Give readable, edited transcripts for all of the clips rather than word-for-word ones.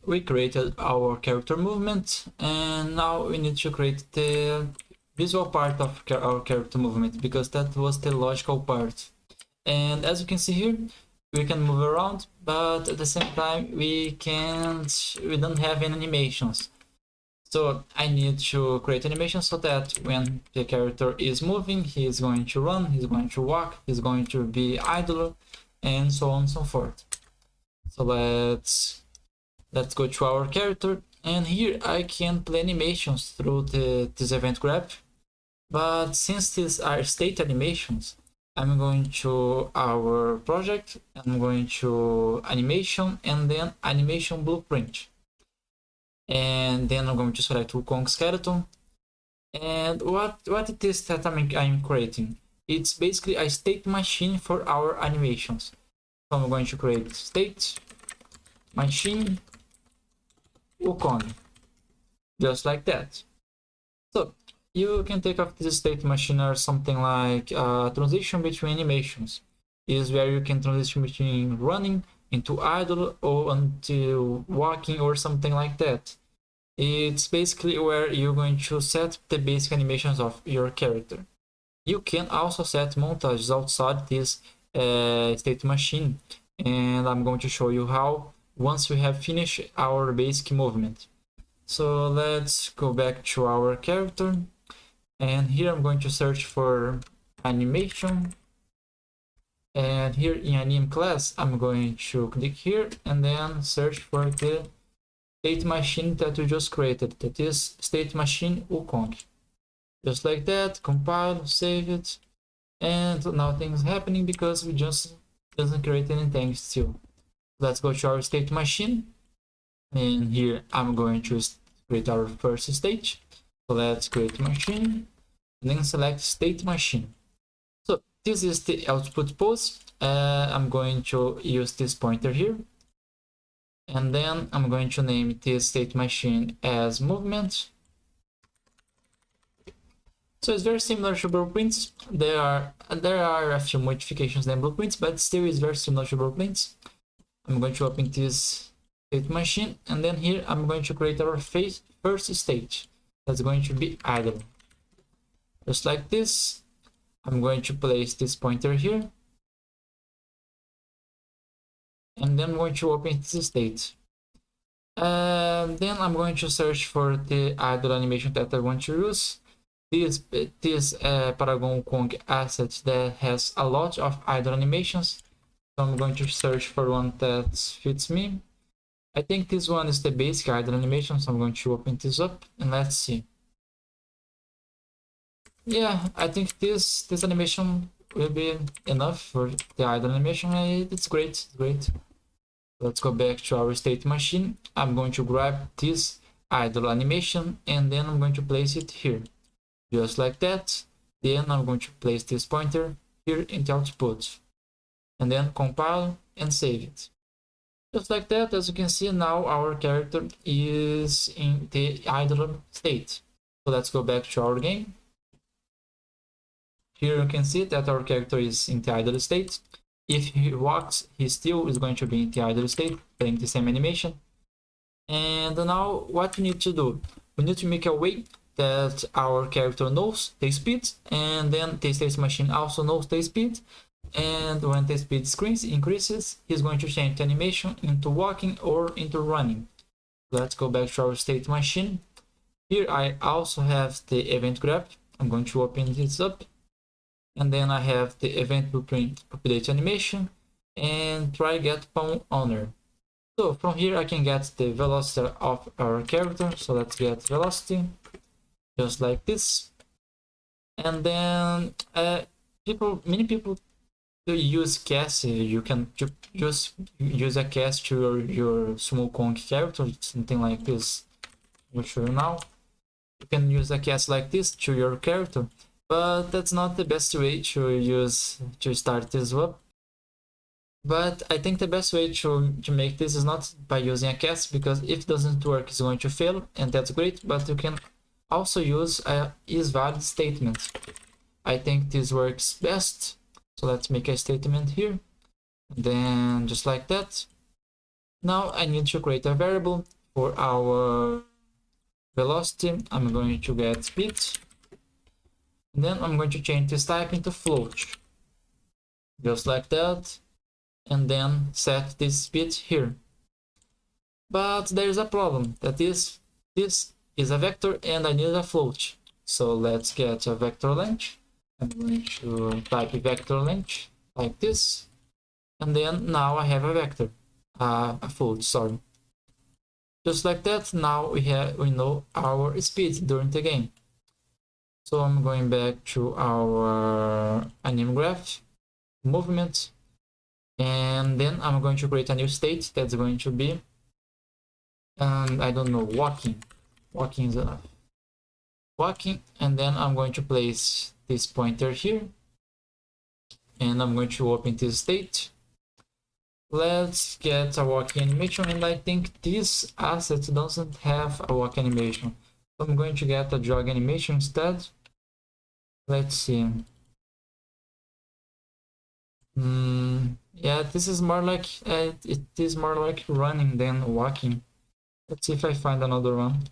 we created our character movement, and now we need to create the visual part of our character movement, because that was the logical part. And as you can see here, we can move around, but at the same time we don't have any animations. So I need to create animation so that when the character is moving, he is going to run, he's going to walk, he's going to be idle, and so on and so forth. So let's go to our character, and here I can play animations through this event graph. But since these are state animations, I'm going to our project, I'm going to animation, and then animation blueprint. And then I'm going to select Wukong skeleton. And what it is that I'm creating? It's basically a state machine for our animations. So I'm going to create state machine Wukong, just like that. So you can take off this state machine or something like transition between animations. Is where you can transition between running into idle or until walking or something like that. It's basically where you're going to set the basic animations of your character. You can also set montages outside this state machine, and I'm going to show you how once we have finished our basic movement. So let's go back to our character, and here I'm going to search for animation, and here in anim class I'm going to click here and then search for the state machine that we just created, that is state machine Wukong. Just like that, compile, save it, and nothing's happening because we just doesn't create anything still. Let's go to our state machine, and here I'm going to create our first state. So let's create machine, and then select state machine. So this is the output pose. I'm going to use this pointer here, and then I'm going to name this state machine as movement. So it's very similar to blueprints. There are a few modifications than blueprints, but still is very similar to blueprints. I'm going to open this state machine, and then here I'm going to create our first state. That's going to be idle. Just like this. I'm going to place this pointer here, and then I'm going to open this state. Then I'm going to search for the idle animation that I want to use. This Paragon Wukong asset that has a lot of idle animations. So I'm going to search for one that fits me. I think this one is the basic idle animation, so I'm going to open this up and let's see. Yeah, I think this animation will be enough for the idle animation. It's great, it's great. Let's go back to our state machine. I'm going to grab this idle animation, and then I'm going to place it here, just like that. Then I'm going to place this pointer here in the output, and then compile and save it. Just like that. As you can see, now our character is in the idle state. So let's go back to our game. Here you can see that our character is in the idle state. If he walks, he still is going to be in the idle state, playing the same animation. And now what we need to do? We need to make a way that our character knows the speed, and then the state machine also knows the speed. And when the speed increases, he's going to change the animation into walking or into running. Let's go back to our state machine. Here I also have the event graph. I'm going to open this up. And then I have the event blueprint update animation and try get pawn owner. So from here I can get the velocity of our character. So let's get velocity, just like this. And then many people use cast. You can just use a cast to your Sumo Kong character, something like this. I'll show you now. You can use a cast like this to your character. But that's not the best way to start this up. But I think the best way to make this is not by using a cast, because if it doesn't work, it's going to fail, and that's great. But you can also use a isValid statement. I think this works best. So let's make a statement here. Then just like that. Now I need to create a variable for our velocity, I'm going to get speed. And then I'm going to change this type into float. Just like that. And then set this speed here. But there is a problem. That is, this is a vector and I need a float. So let's get a vector length. I'm going to type vector length like this. And then now I have a vector. A float, sorry. Just like that, now we know our speed during the game. So I'm going back to our anim graph, movement, and then I'm going to create a new state that's going to be, I don't know, walking. Walking is enough. Walking, and then I'm going to place this pointer here, and I'm going to open this state. Let's get a walking animation, and I think this asset doesn't have a walk animation. So I'm going to get a jog animation instead. Let's see. Yeah, this is more like it is more like running than walking. Let's see if I find another one.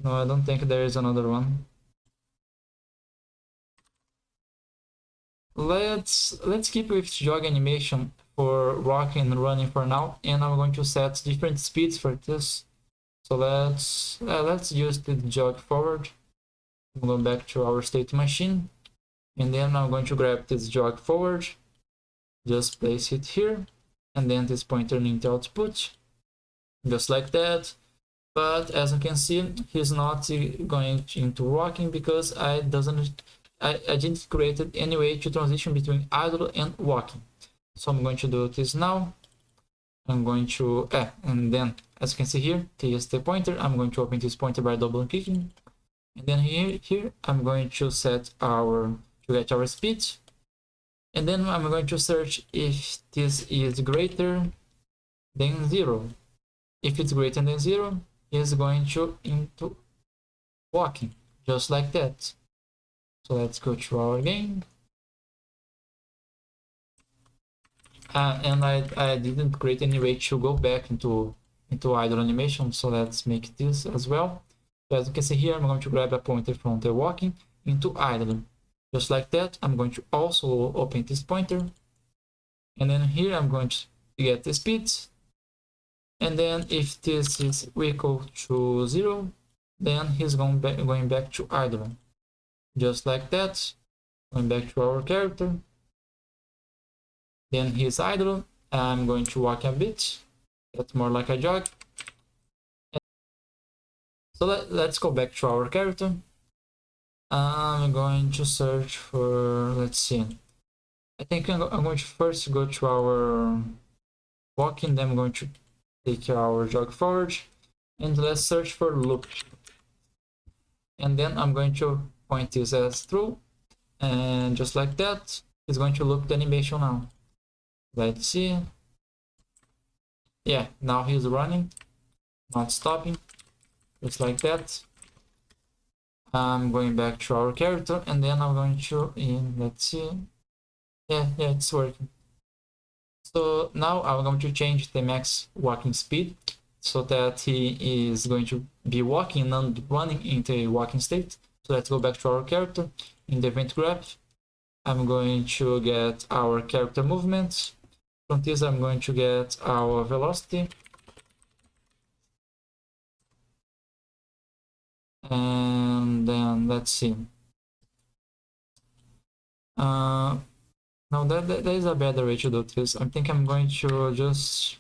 No, I don't think there is another one. Let's keep with jog animation for walking and running for now, and I'm going to set different speeds for this. So let's use the jog forward. I'm going back to our state machine, and then I'm going to grab this jog forward, just place it here, and then this pointer into output, just like that. But as you can see, he's not going into walking because I didn't create any way to transition between idle and walking. So I'm going to do this now. I'm going to, and then as you can see here, here's the pointer. I'm going to open this pointer by double clicking. And then here I'm going to set to get our speed. And then I'm going to search if this is greater than 0. If it's greater than 0, it's going to into walking, just like that. So let's go to our game. And I didn't create any way to go back into idle animation, so let's make this as well. So as you can see here, I'm going to grab a pointer from the walking into idle. Just like that, I'm going to also open this pointer. And then here I'm going to get the speed. And then if this is equal to 0, then he's going back to idle. Just like that, going back to our character. Then he's idle. I'm going to walk a bit. That's more like a jog. So let's go back to our character. I'm going to search for, let's see. I think I'm going to first go to our walking, then I'm going to take our jog forward, and let's search for loop. And then I'm going to point this as true, and just like that, it's going to loop the animation now. Let's see. Yeah, now he's running, not stopping, just like that. I'm going back to our character, and then I'm going to let's see. Yeah, it's working. So now I'm going to change the max walking speed so that he is going to be walking and running in the walking state. So let's go back to our character. In the event graph, I'm going to get our character movement. From this, I'm going to get our velocity. And then let's see. Now that is a better way to do this. I think I'm going to just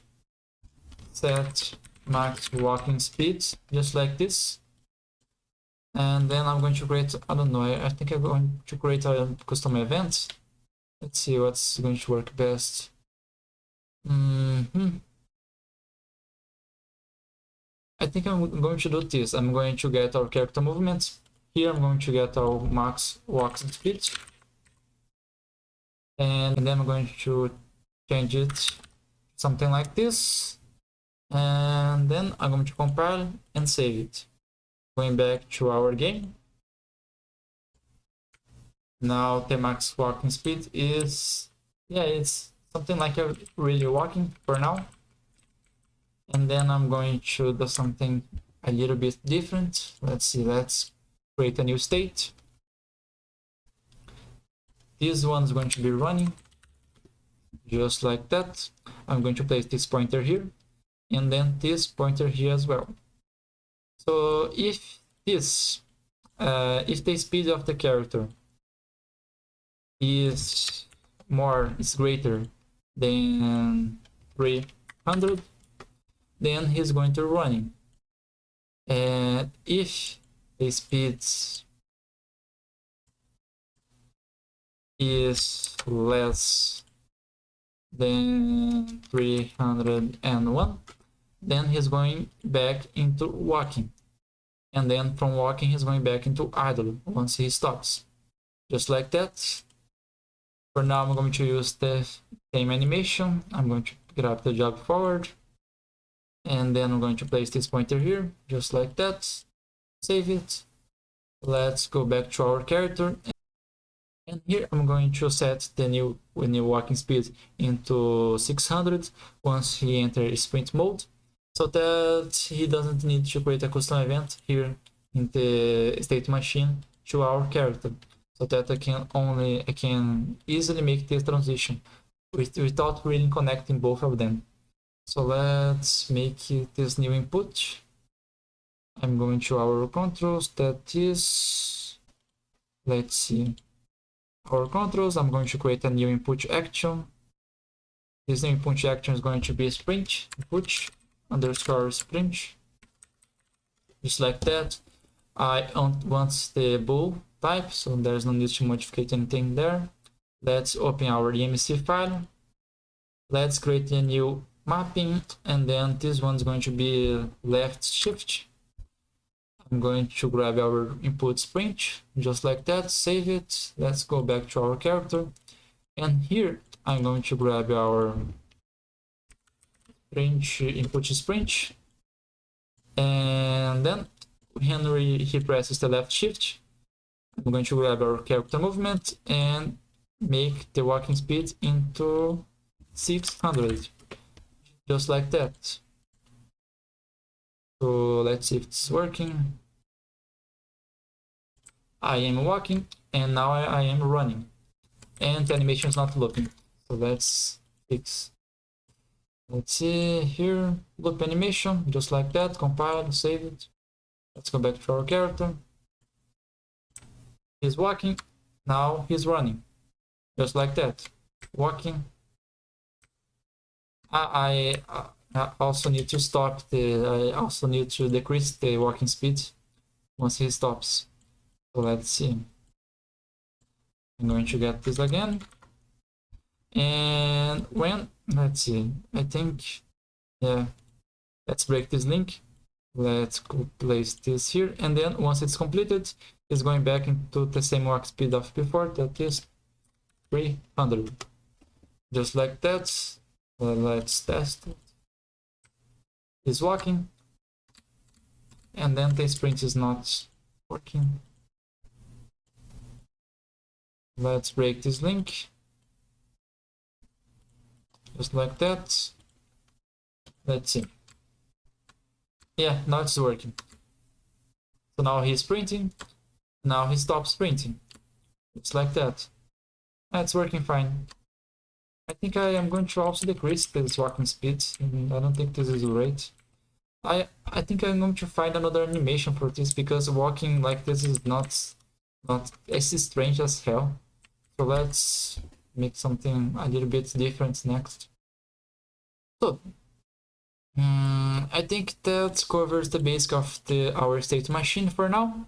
set max walking speed, just like this. And then I'm going to create, I don't know, I think I'm going to create a custom event. Let's see what's going to work best. I think I'm going to do this. I'm going to get our character movements. Here I'm going to get our max walking speed. And then I'm going to change it something like this. And then I'm going to compile and save it. Going back to our game. Now the max walking speed is, yeah, it's something like a really walking for now. And then I'm going to do something a little bit different. Let's see, let's create a new state. This one is going to be running, just like that. I'm going to place this pointer here, and then this pointer here as well. So if this, if the speed of the character is greater than 300, then he's going to running. And if the speed is less than 301, then he's going back into walking. And then from walking, he's going back into idle once he stops. Just like that. For now, I'm going to use the same animation. I'm going to grab the job forward. And then I'm going to place this pointer here, just like that. Save it. Let's go back to our character. And here I'm going to set the new walking speed into 600 once he enters sprint mode, so that he doesn't need to create a custom event here in the state machine to our character, so that I can easily make this transition without really connecting both of them. So let's make this new input. I'm going to our controls, that is, let's see, our controls. I'm going to create a new input action. This new input action is going to be sprint input underscore sprint, just like that. I want the bool type, so there's no need to modify anything there. Let's open our immersive file. Let's create a new mapping, and then this one's going to be left shift. I'm going to grab our input sprint, just like that, save it. Let's go back to our character, and here I'm going to grab our sprint input sprint, and then when he presses the left shift, I'm going to grab our character movement and make the walking speed into 600, just like that. So let's see if it's working. I am walking, and now I am running, and the animation is not looping. So let's fix. Let's see here, loop animation, just like that. Compile, save it. Let's go back to our character. He's walking, now he's running, just like that. Walking. I also need to stop I also need to decrease the walking speed once he stops. So let's see. I'm going to get this again. And when, let's see, I think, yeah, let's break this link. Let's place this here. And then once it's completed, it's going back into the same walk speed of before, that is 300. Just like that. Let's test it. It's walking, and then the sprint is not working. Let's break this link, just like that. Let's see. Yeah, now it's working. So now he's sprinting, now he stops sprinting. It's like that. That's working fine. I think I am going to also decrease this walking speed. I don't think this is great. I think I'm going to find another animation for this, because walking like this is not it's strange as hell. So let's make something a little bit different next. So I think that covers the basic of our state machine for now.